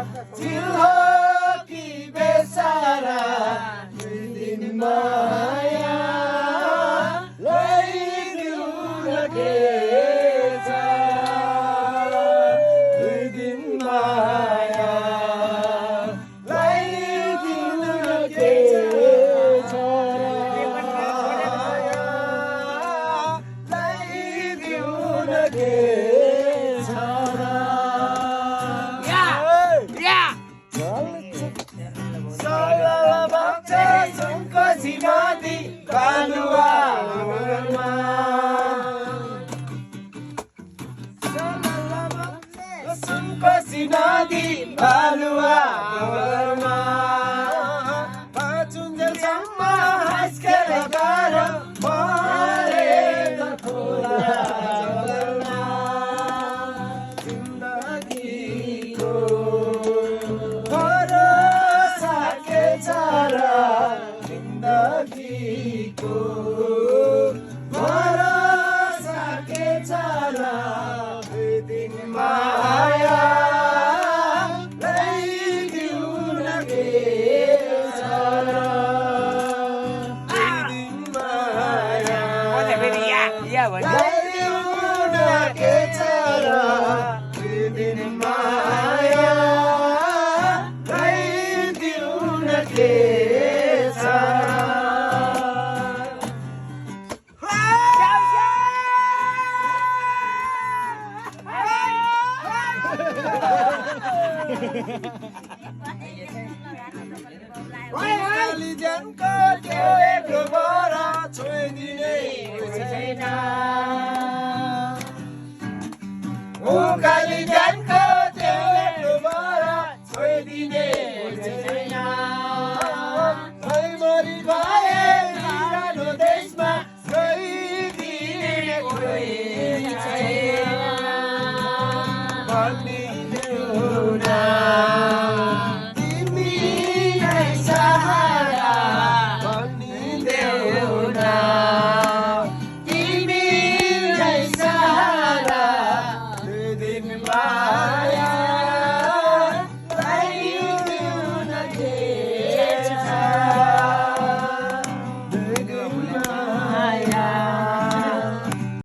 दिल हो कि बेचारा दुई दिन माया लैदिउ लगेछ दुई दिन माया लैदिउ लगेछ लैदिउ लगेछ Nadi Balua Sumpasi Nadi Balua Pachunjal Samma Haskara Gara Mare Dakhola Zindagi Ko Bharosa Ke Chara जिन्दगीको भरोसा के चला दिन माया लैदिउ लगेछ दिन माया लैदिउ लगेछ दिन माया लैदिउ लगेछ कालीजनको त्यो एकबाट छोइदिने छैन ओ कालीजनको त्यो एकबाट छोइदिने छैन मरि गए पुरानो देशमा गइदिने कोही छैन भन्ने